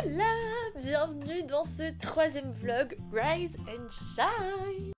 Hola, bienvenue dans ce troisième vlog Rise and Shine.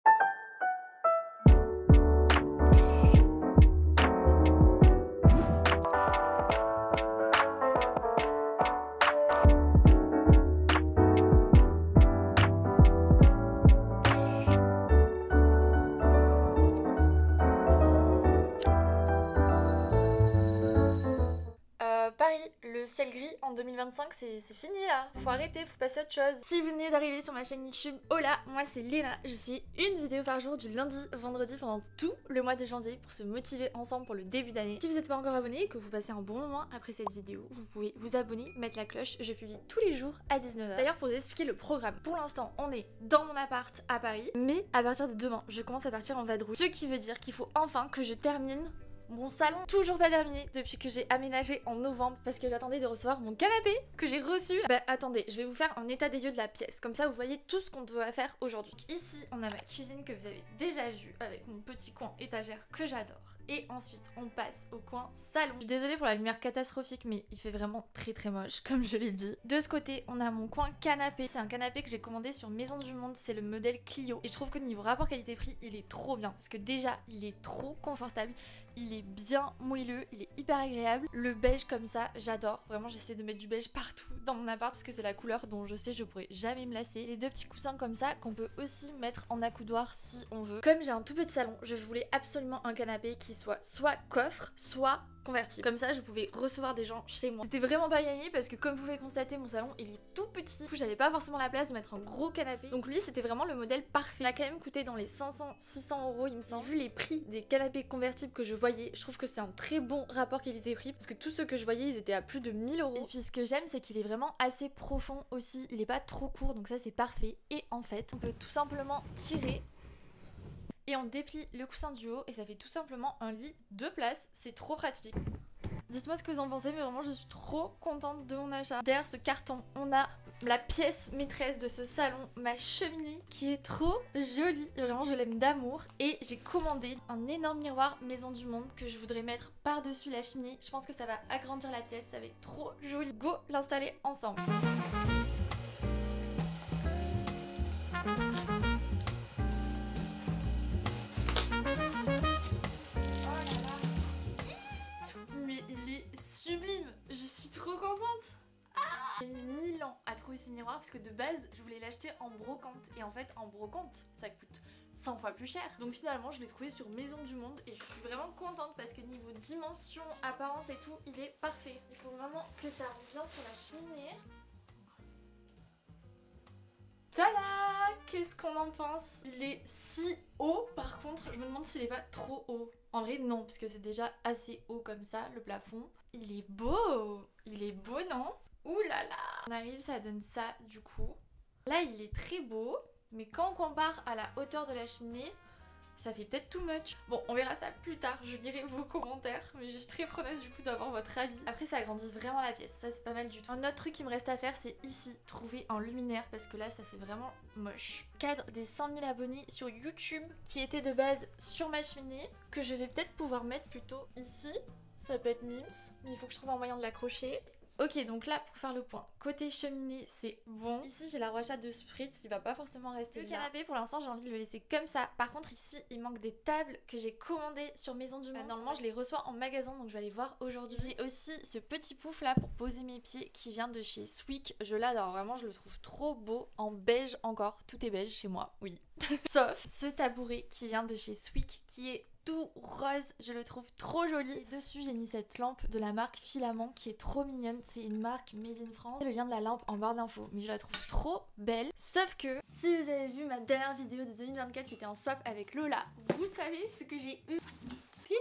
Paris, le ciel gris en 2025, c'est fini là, faut arrêter, faut passer à autre chose. Si vous venez d'arriver sur ma chaîne YouTube, hola, moi c'est Léna, je fais une vidéo par jour du lundi au vendredi pendant tout le mois de janvier pour se motiver ensemble pour le début d'année. Si vous n'êtes pas encore abonné et que vous passez un bon moment après cette vidéo, vous pouvez vous abonner, mettre la cloche, je publie tous les jours à 19h. D'ailleurs pour vous expliquer le programme, pour l'instant on est dans mon appart à Paris, mais à partir de demain, je commence à partir en vadrouille, ce qui veut dire qu'il faut enfin que je termine mon salon, toujours pas terminé depuis que j'ai aménagé en novembre parce que j'attendais de recevoir mon canapé que j'ai reçu. Bah attendez, je vais vous faire un état des lieux de la pièce, comme ça vous voyez tout ce qu'on doit faire aujourd'hui. Ici on a ma cuisine que vous avez déjà vue avec mon petit coin étagère que j'adore. Et ensuite on passe au coin salon. Je suis désolée pour la lumière catastrophique mais il fait vraiment très moche comme je l'ai dit. De ce côté on a mon coin canapé. C'est un canapé que j'ai commandé sur Maison du Monde, c'est le modèle Clio. Et je trouve que niveau rapport qualité-prix il est trop bien parce que déjà il est trop confortable. Il est bien moelleux, il est hyper agréable. Le beige comme ça, j'adore. Vraiment, j'essaie de mettre du beige partout dans mon appart parce que c'est la couleur dont je sais je pourrais jamais me lasser. Les deux petits coussins comme ça qu'on peut aussi mettre en accoudoir si on veut. Comme j'ai un tout petit salon, je voulais absolument un canapé qui soit coffre, soit convertible. Comme ça, je pouvais recevoir des gens chez moi. C'était vraiment pas gagné parce que comme vous pouvez constater, mon salon il est tout petit. Du coup, j'avais pas forcément la place de mettre un gros canapé. Donc lui, c'était vraiment le modèle parfait. Il a quand même coûté dans les 500-600 euros, il me semble. Vu les prix des canapés convertibles que je voyais, je trouve que c'est un très bon rapport qualité-prix parce que tous ceux que je voyais, ils étaient à plus de 1000 euros. Et puis ce que j'aime, c'est qu'il est vraiment assez profond aussi. Il est pas trop court, donc ça c'est parfait. Et en fait, on peut tout simplement tirer et on déplie le coussin du haut et ça fait tout simplement un lit 2 places, c'est trop pratique. Dites-moi ce que vous en pensez, mais vraiment je suis trop contente de mon achat. Derrière ce carton, on a la pièce maîtresse de ce salon, ma cheminée qui est trop jolie, vraiment je l'aime d'amour. Et j'ai commandé un énorme miroir Maison du Monde que je voudrais mettre par-dessus la cheminée. Je pense que ça va agrandir la pièce, ça va être trop joli. Go l'installer ensemble. Mais il est sublime, je suis trop contente. J'ai mis 1000 ans à trouver ce miroir parce que de base je voulais l'acheter en brocante et en fait en brocante ça coûte 100 fois plus cher. Donc finalement je l'ai trouvé sur Maison du Monde et je suis vraiment contente parce que niveau dimension, apparence et tout, il est parfait. Il faut vraiment que ça rentre bien sur la cheminée. Tada! Qu'est-ce qu'on en pense? Il est si haut, par contre, je me demande s'il est pas trop haut. En vrai, non, parce que c'est déjà assez haut comme ça, le plafond. Il est beau! Il est beau, non? Ouh là là! On arrive, ça donne ça, du coup. Là, il est très beau, mais quand on compare à la hauteur de la cheminée, ça fait peut-être too much. Bon, on verra ça plus tard, je lirai vos commentaires, mais je suis très preneuse du coup d'avoir votre avis. Après, ça agrandit vraiment la pièce, ça c'est pas mal du tout. Un autre truc qui me reste à faire, c'est ici, trouver un luminaire, parce que là, ça fait vraiment moche. Cadre des 100 000 abonnés sur YouTube, qui était de base sur ma cheminée, que je vais peut-être pouvoir mettre plutôt ici. Ça peut être Mims, mais il faut que je trouve un moyen de l'accrocher. Ok, donc là, pour faire le point, côté cheminée, c'est bon. Ici, j'ai la rachat de Spritz, il va pas forcément rester là. Le canapé, pour l'instant, j'ai envie de le laisser comme ça. Par contre, ici, il manque des tables que j'ai commandées sur Maison du Monde. Normalement, je les reçois en magasin, donc je vais aller voir aujourd'hui. J'ai aussi ce petit pouf là pour poser mes pieds qui vient de chez Swick. Je l'adore, vraiment, je le trouve trop beau. En beige encore, tout est beige chez moi, oui. Sauf ce tabouret qui vient de chez Swick, qui est tout rose, je le trouve trop joli. Et dessus j'ai mis cette lampe de la marque Filament qui est trop mignonne, c'est une marque made in France. Le lien de la lampe en barre d'infos, mais je la trouve trop belle. Sauf que si vous avez vu ma dernière vidéo de 2024 qui était en swap avec Lola, vous savez ce que j'ai eu. Tili!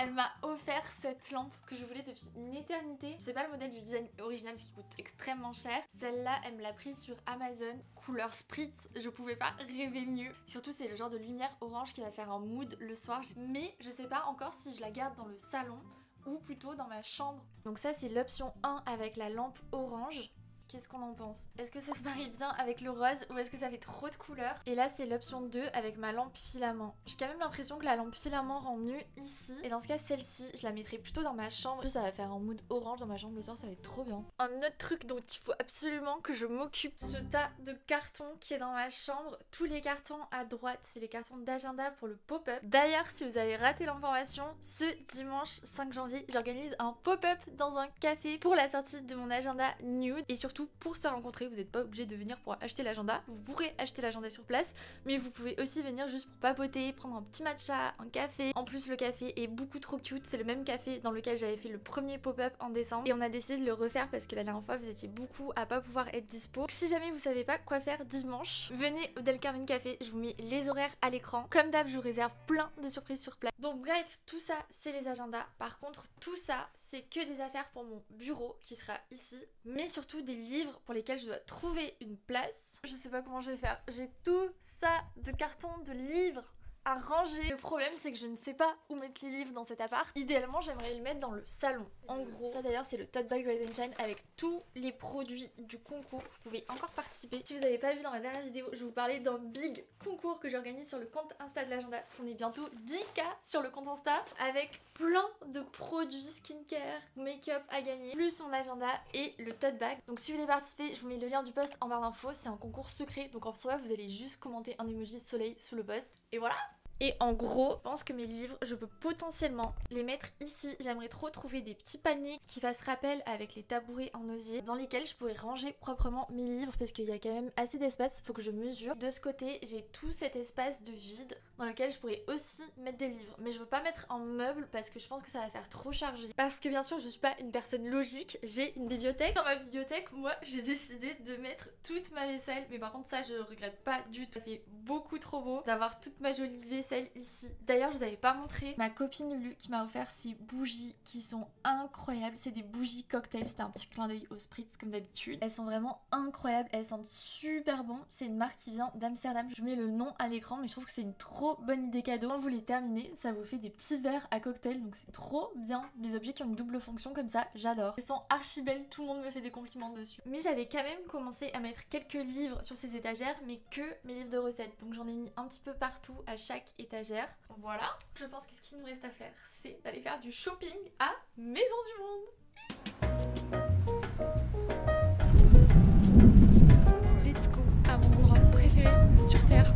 Elle m'a offert cette lampe que je voulais depuis une éternité. C'est pas le modèle du design original parce qu'il coûte extrêmement cher. Celle-là, elle me l'a prise sur Amazon, couleur Spritz. Je pouvais pas rêver mieux. Surtout, c'est le genre de lumière orange qui va faire un mood le soir. Mais je sais pas encore si je la garde dans le salon ou plutôt dans ma chambre. Donc ça, c'est l'option 1 avec la lampe orange. qu'est-ce qu'on en pense? Est-ce que ça se marie bien avec le rose ou est-ce que ça fait trop de couleurs? Et là c'est l'option 2 avec ma lampe filament. J'ai quand même l'impression que la lampe filament rend mieux ici. Et dans ce cas celle-ci je la mettrai plutôt dans ma chambre. En plus ça va faire un mood orange dans ma chambre le soir, ça va être trop bien. Un autre truc dont il faut absolument que je m'occupe, ce tas de cartons qui est dans ma chambre. Tous les cartons à droite c'est les cartons d'agenda pour le pop-up. D'ailleurs si vous avez raté l'information, ce dimanche 5 janvier j'organise un pop-up dans un café pour la sortie de mon agenda nude. Et surtout pour se rencontrer, vous n'êtes pas obligé de venir pour acheter l'agenda. Vous pourrez acheter l'agenda sur place, mais vous pouvez aussi venir juste pour papoter, prendre un petit matcha, un café. En plus le café est beaucoup trop cute, c'est le même café dans lequel j'avais fait le premier pop-up en décembre. Et on a décidé de le refaire parce que la dernière fois vous étiez beaucoup à pas pouvoir être dispo. Donc, si jamais vous savez pas quoi faire dimanche, venez au Del Carmen Café, je vous mets les horaires à l'écran. Comme d'hab je vous réserve plein de surprises sur place. Donc bref, tout ça c'est les agendas. Par contre tout ça c'est que des affaires pour mon bureau qui sera ici, mais surtout des livres pour lesquels je dois trouver une place. Je sais pas comment je vais faire, j'ai tout ça de cartons de livres à ranger. Le problème c'est que je ne sais pas où mettre les livres dans cet appart. Idéalement j'aimerais les mettre dans le salon. En gros, ça d'ailleurs c'est le tote bag Rise and Shine avec tous les produits du concours. Vous pouvez encore participer. Si vous n'avez pas vu dans ma dernière vidéo, je vais vous parler d'un big concours que j'organise sur le compte Insta de l'agenda parce qu'on est bientôt 10K sur le compte Insta avec plein de produits skincare, make-up à gagner, plus mon agenda et le tote bag. Donc si vous voulez participer, je vous mets le lien du post en barre d'infos. C'est un concours secret, donc en soi vous allez juste commenter un emoji soleil sous le post et voilà. Et en gros, je pense que mes livres, je peux potentiellement les mettre ici. J'aimerais trop trouver des petits paniers qui fassent rappel avec les tabourets en osier dans lesquels je pourrais ranger proprement mes livres parce qu'il y a quand même assez d'espace, il faut que je mesure. De ce côté, j'ai tout cet espace de vide dans lequel je pourrais aussi mettre des livres. Mais je veux pas mettre en meuble parce que je pense que ça va faire trop chargé. Parce que bien sûr, je suis pas une personne logique, j'ai une bibliothèque. Dans ma bibliothèque, moi, j'ai décidé de mettre toute ma vaisselle. Mais par contre, ça, je regrette pas du tout. Ça fait beaucoup trop beau d'avoir toute ma jolie vaisselle ici. D'ailleurs, je vous avais pas montré ma copine Lulu qui m'a offert ces bougies qui sont incroyables. C'est des bougies cocktail. C'était un petit clin d'œil au spritz comme d'habitude. Elles sont vraiment incroyables. Elles sentent super bon. C'est une marque qui vient d'Amsterdam. Je mets le nom à l'écran, mais je trouve que c'est une trop bonne idée cadeau. Quand vous les terminez, ça vous fait des petits verres à cocktail. Donc c'est trop bien. Les objets qui ont une double fonction comme ça, j'adore. Elles sont archi belles. Tout le monde me fait des compliments dessus. Mais j'avais quand même commencé à mettre quelques livres sur ces étagères, mais que mes livres de recettes. Donc j'en ai mis un petit peu partout à chaque étagère. Voilà. Je pense que ce qu'il nous reste à faire, c'est d'aller faire du shopping à Maison du Monde. Let's go à mon endroit préféré sur Terre.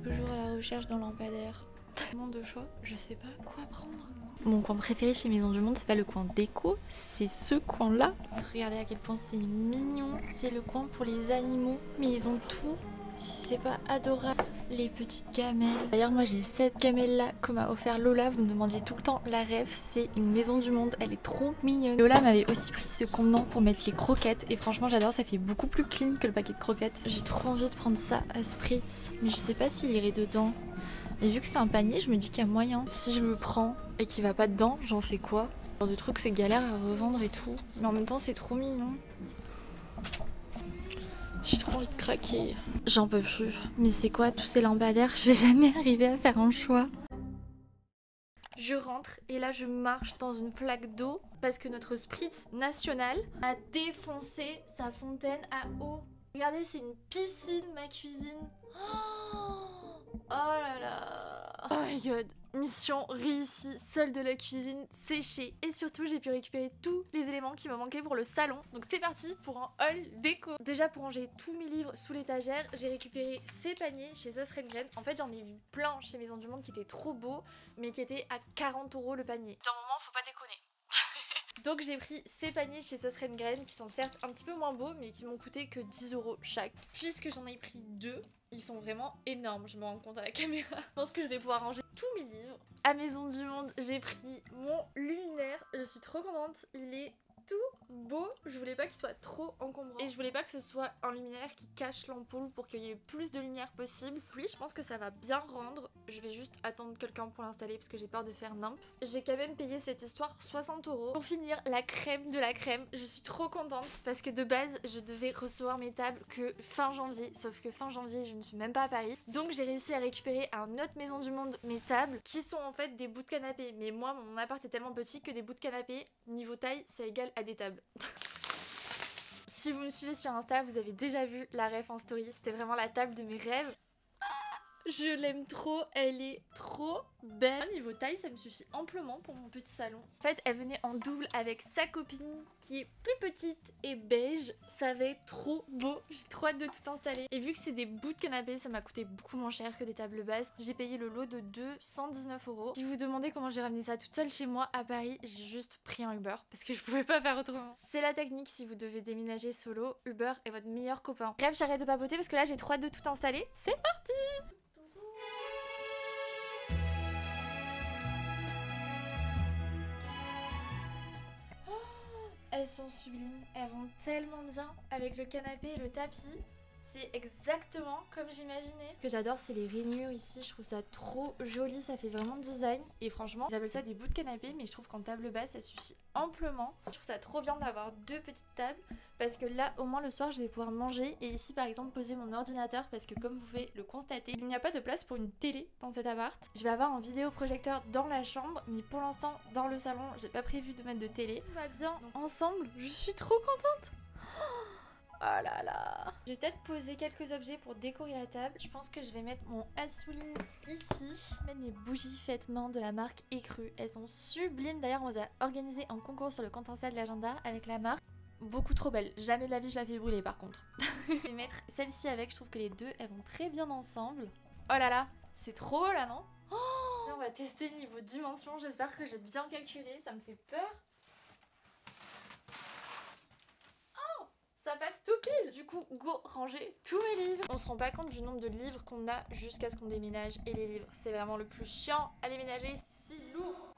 Toujours à la recherche d'un lampadaire. Tellement de choix, je sais pas quoi prendre. Mon coin préféré chez Maison du Monde, c'est pas le coin déco, c'est ce coin-là. Regardez à quel point c'est mignon. C'est le coin pour les animaux, mais ils ont tout. Si c'est pas adorable, les petites gamelles. D'ailleurs, moi j'ai cette gamelle-là que m'a offert Lola. Vous me demandiez tout le temps la ref, c'est une Maison du Monde. Elle est trop mignonne. Lola m'avait aussi pris ce contenant pour mettre les croquettes et franchement j'adore, ça fait beaucoup plus clean que le paquet de croquettes. J'ai trop envie de prendre ça à Spritz, mais je sais pas s'il irait dedans. Et vu que c'est un panier, je me dis qu'il y a moyen. Si je le prends et qu'il va pas dedans, j'en fais quoi? Genre de trucs c'est galère à revendre et tout. Mais en même temps c'est trop mignon. J'ai trop envie de craquer. J'en peux plus. Mais c'est quoi tous ces lampadaires? Je vais jamais arriver à faire un choix. Je rentre et là je marche dans une flaque d'eau parce que notre Spritz national a défoncé sa fontaine à eau. Regardez, c'est une piscine ma cuisine. Oh là là. Oh my god. Mission réussie, seule de la cuisine séchée. Et surtout j'ai pu récupérer tous les éléments qui me manquaient pour le salon. Donc c'est parti pour un haul déco. Déjà pour ranger tous mes livres sous l'étagère, j'ai récupéré ces paniers chez Sauce Rengren. En fait j'en ai vu plein chez Maison du Monde qui étaient trop beaux, mais qui étaient à 40 € le panier. D'un moment faut pas déconner. Donc j'ai pris ces paniers chez Sauce Rengren qui sont certes un petit peu moins beaux mais qui m'ont coûté que 10 € chaque. Puisque j'en ai pris deux, ils sont vraiment énormes, je me rends compte à la caméra. Je pense que je vais pouvoir ranger tous mes livres. À Maison du Monde, j'ai pris mon luminaire, je suis trop contente, il est tout beau, je voulais pas qu'il soit trop encombrant et je voulais pas que ce soit un luminaire qui cache l'ampoule pour qu'il y ait plus de lumière possible. Lui je pense que ça va bien rendre, je vais juste attendre quelqu'un pour l'installer parce que j'ai peur de faire nimp. J'ai quand même payé cette histoire 60 €. Pour finir, la crème de la crème, je suis trop contente parce que de base je devais recevoir mes tables que fin janvier, sauf que fin janvier je ne suis même pas à Paris, donc j'ai réussi à récupérer à une autre maison du monde mes tables qui sont en fait des bouts de canapé, mais moi mon appart est tellement petit que des bouts de canapé niveau taille ça égale à des tables. Si vous me suivez sur Insta, vous avez déjà vu la ref en story, c'était vraiment la table de mes rêves. Je l'aime trop, elle est trop belle. Niveau taille, ça me suffit amplement pour mon petit salon. En fait, elle venait en double avec sa copine qui est plus petite et beige. Ça va être trop beau. J'ai trop hâte de tout installer. Et vu que c'est des bouts de canapé, ça m'a coûté beaucoup moins cher que des tables basses. J'ai payé le lot de 219 €. Si vous vous demandez comment j'ai ramené ça toute seule chez moi à Paris, j'ai juste pris un Uber parce que je pouvais pas faire autrement. C'est la technique si vous devez déménager solo. Uber est votre meilleur copain. Bref, j'arrête de papoter parce que là j'ai trop hâte de tout installer. C'est parti! Elles sont sublimes, elles vont tellement bien avec le canapé et le tapis. C'est exactement comme j'imaginais. Ce que j'adore, c'est les rainures ici. Je trouve ça trop joli, ça fait vraiment design. Et franchement, j'appelle ça des bouts de canapé, mais je trouve qu'en table basse, ça suffit amplement. Je trouve ça trop bien d'avoir deux petites tables parce que là, au moins le soir, je vais pouvoir manger. Et ici, par exemple, poser mon ordinateur parce que comme vous pouvez le constater, il n'y a pas de place pour une télé dans cet appart. Je vais avoir un vidéoprojecteur dans la chambre, mais pour l'instant, dans le salon, j'ai pas prévu de mettre de télé. Tout va bien ensemble, je suis trop contente. Oh là là. Je vais peut-être poser quelques objets pour décorer la table. Je pense que je vais mettre mon assouline ici. Mettre mes bougies faites main de la marque Écru. Elles sont sublimes. D'ailleurs, on a organisé un concours sur le compte Insta de l'agenda avec la marque. Beaucoup trop belle. Jamais de la vie je la fais brûler par contre. Je vais mettre celle-ci avec. Je trouve que les deux, elles vont très bien ensemble. Oh là là. C'est trop beau là, non? Oh, on va tester niveau dimension. J'espère que j'ai bien calculé. Ça me fait peur. Ça passe tout pile. Du coup, go ranger tous mes livres. On se rend pas compte du nombre de livres qu'on a jusqu'à ce qu'on déménage. Et les livres, c'est vraiment le plus chiant à déménager. C'est si lourd.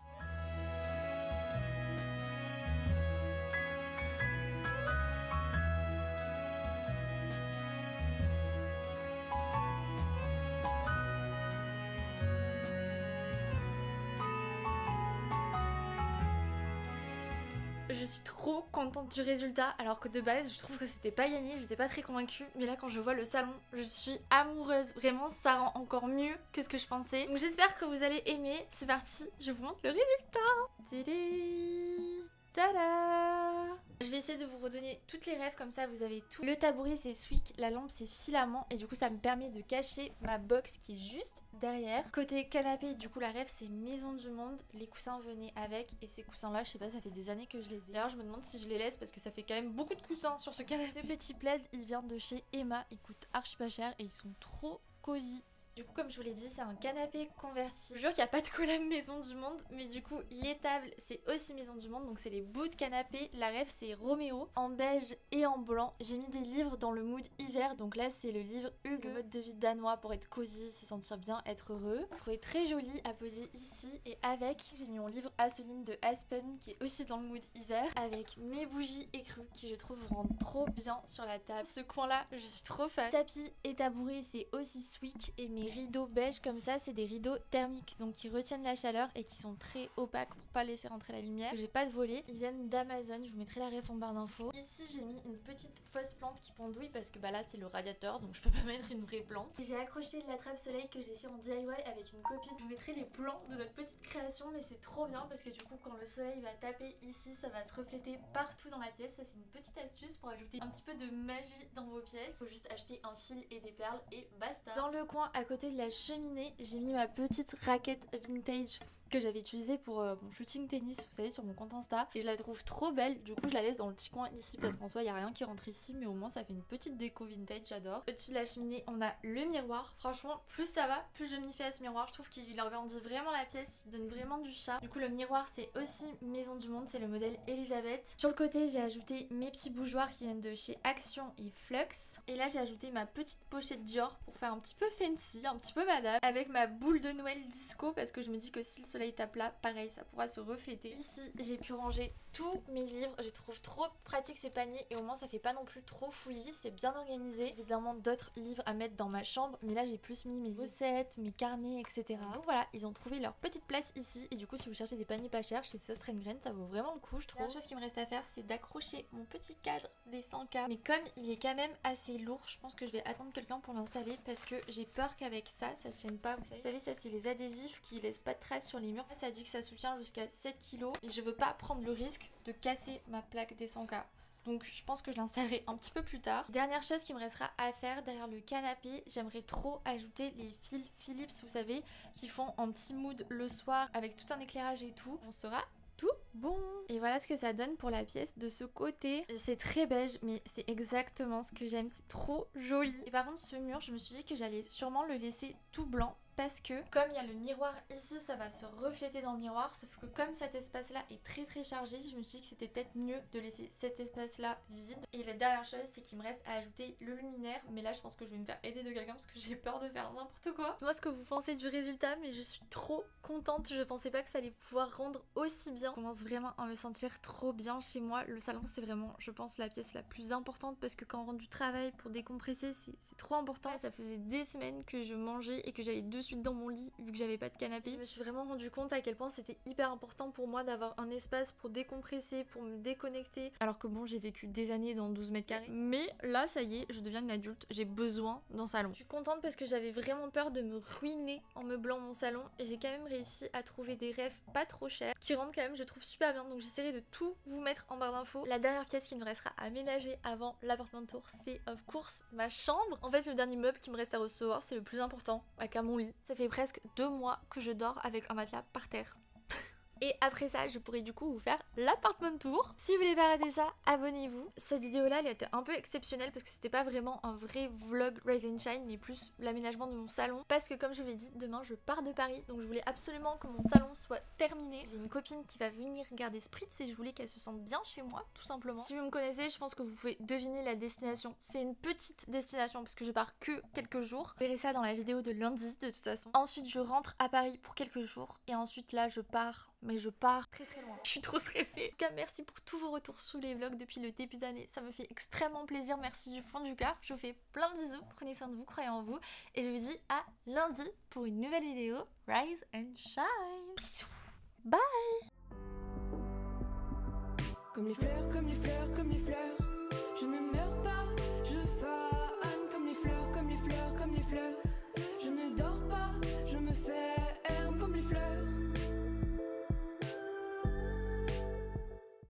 Je suis trop contente du résultat alors que de base je trouve que c'était pas gagné, j'étais pas très convaincue, mais là quand je vois le salon je suis amoureuse, vraiment ça rend encore mieux que ce que je pensais. Donc j'espère que vous allez aimer, c'est parti, je vous montre le résultat. Tadé, tada. Je vais essayer de vous redonner toutes les rêves comme ça vous avez tout. Le tabouret c'est Sweek, la lampe c'est filament et du coup ça me permet de cacher ma box qui est juste derrière. Côté canapé du coup la rêve c'est Maison du Monde, les coussins venaient avec et ces coussins là je sais pas ça fait des années que je les ai. D'ailleurs je me demande si je les laisse parce que ça fait quand même beaucoup de coussins sur ce canapé. Ce petit plaid il vient de chez Emma, il coûte archi pas cher et ils sont trop cosy. Du coup comme je vous l'ai dit c'est un canapé converti. Je vous jure qu'il n'y a pas de collab Maison du Monde mais du coup les tables c'est aussi Maison du Monde donc c'est les bouts de canapé. La rêve c'est Roméo en beige et en blanc. J'ai mis des livres dans le mood hiver donc là c'est le livre Hugues, le mode de vie danois pour être cosy, se sentir bien, être heureux. Je trouvais très joli à poser ici et avec j'ai mis mon livre Asseline de Aspen qui est aussi dans le mood hiver avec mes bougies écrues qui je trouve rendent trop bien sur la table. Ce coin là je suis trop fan. Tapis et tabouret c'est aussi Sweek et mes rideaux beige comme ça c'est des rideaux thermiques donc qui retiennent la chaleur et qui sont très opaques pour pas laisser rentrer la lumière. J'ai pas de volet, ils viennent d'Amazon, je vous mettrai la ref en barre d'infos. Ici j'ai mis une petite fausse plante qui pendouille parce que bah là c'est le radiateur donc je peux pas mettre une vraie plante. J'ai accroché de la trappe soleil que j'ai fait en DIY avec une copine. Je vous mettrai les plans de notre petite création mais c'est trop bien parce que du coup quand le soleil va taper ici ça va se refléter partout dans la pièce. Ça c'est une petite astuce pour ajouter un petit peu de magie dans vos pièces. Faut juste acheter un fil et des perles et basta. Dans le coin à côté de la cheminée, j'ai mis ma petite raquette vintage que j'avais utilisée pour mon shooting tennis, vous savez, sur mon compte Insta. Et je la trouve trop belle, du coup je la laisse dans le petit coin ici parce qu'en soi il n'y a rien qui rentre ici, mais au moins ça fait une petite déco vintage, j'adore. Au-dessus de la cheminée, on a le miroir. Franchement, plus ça va, plus je m'y fais à ce miroir. Je trouve qu'il agrandit vraiment la pièce, il donne vraiment du charme. Du coup le miroir c'est aussi Maison du Monde, c'est le modèle Elisabeth. Sur le côté j'ai ajouté mes petits bougeoirs qui viennent de chez Action et Flux. Et là j'ai ajouté ma petite pochette Dior pour faire un petit peu fancy, un petit peu madame, avec ma boule de Noël disco parce que je me dis que si le soleil tape là, pareil, ça pourra se refléter. Ici, j'ai pu ranger tous mes livres. Je trouve trop pratique ces paniers et au moins ça fait pas non plus trop fouillis, c'est bien organisé. Évidemment d'autres livres à mettre dans ma chambre, mais là j'ai plus mis mes recettes, mes carnets, etc. Donc voilà, ils ont trouvé leur petite place ici et du coup si vous cherchez des paniers pas chers chez Sostre & Grain, ça vaut vraiment le coup je trouve. La chose qui me reste à faire c'est d'accrocher mon petit cadre des 100K, mais comme il est quand même assez lourd, je pense que je vais attendre quelqu'un pour l'installer parce que j'ai peur qu'avec ça se tienne pas. Vous savez ça c'est les adhésifs qui laissent pas de traces sur les murs. Ça dit que ça soutient jusqu'à 7 kg et je veux pas prendre le risque de casser ma plaque des 100K. Donc je pense que je l'installerai un petit peu plus tard. Dernière chose qui me restera à faire derrière le canapé, j'aimerais trop ajouter les fils Philips, vous savez, qui font un petit mood le soir avec tout un éclairage et tout. On sera tout bon. Et voilà ce que ça donne pour la pièce de ce côté. C'est très beige mais c'est exactement ce que j'aime, c'est trop joli. Et par contre ce mur, je me suis dit que j'allais sûrement le laisser tout blanc parce que comme il y a le miroir ici, ça va se refléter dans le miroir, sauf que comme cet espace là est très chargé, je me suis dit que c'était peut-être mieux de laisser cet espace là vide. Et la dernière chose c'est qu'il me reste à ajouter le luminaire, mais là je pense que je vais me faire aider de quelqu'un parce que j'ai peur de faire n'importe quoi. Moi ce que vous pensez du résultat, mais je suis trop contente, je pensais pas que ça allait pouvoir rendre aussi bien. Je commence vraiment à me sentir trop bien chez moi. Le salon c'est vraiment je pense la pièce la plus importante parce que quand on rentre du travail pour décompresser c'est trop important. Ça faisait des semaines que je mangeais et que j'allais dessus dans mon lit vu que j'avais pas de canapé. Je me suis vraiment rendu compte à quel point c'était hyper important pour moi d'avoir un espace pour décompresser, pour me déconnecter. Alors que bon j'ai vécu des années dans 12 mètres carrés. Mais là ça y est, je deviens une adulte, j'ai besoin d'un salon. Je suis contente parce que j'avais vraiment peur de me ruiner en meublant mon salon et j'ai quand même réussi à trouver des rêves pas trop chers qui rendent quand même je trouve super bien. Donc j'essaierai de tout vous mettre en barre d'infos. La dernière pièce qui me restera à aménager avant l'appartement tour c'est of course ma chambre. En fait le dernier meuble qui me reste à recevoir c'est le plus important, avec mon lit. Ça fait presque 2 mois que je dors avec un matelas par terre. Et après ça, je pourrais du coup vous faire l'appartement tour. Si vous voulez pas rater ça, abonnez-vous. Cette vidéo-là, elle était un peu exceptionnelle parce que c'était pas vraiment un vrai vlog Rise and Shine, mais plus l'aménagement de mon salon. Parce que comme je vous l'ai dit, demain je pars de Paris, donc je voulais absolument que mon salon soit terminé. J'ai une copine qui va venir garder Spritz et je voulais qu'elle se sente bien chez moi, tout simplement. Si vous me connaissez, je pense que vous pouvez deviner la destination. C'est une petite destination parce que je pars que quelques jours. Vous verrez ça dans la vidéo de lundi de toute façon. Ensuite, je rentre à Paris pour quelques jours et ensuite là, je pars. Mais je pars très loin. Je suis trop stressée. En tout cas, merci pour tous vos retours sous les vlogs depuis le début d'année. Ça me fait extrêmement plaisir. Merci du fond du cœur. Je vous fais plein de bisous. Prenez soin de vous, croyez en vous. Et je vous dis à lundi pour une nouvelle vidéo Rise and Shine. Bisous. Bye. Comme les fleurs, comme les fleurs, comme les fleurs.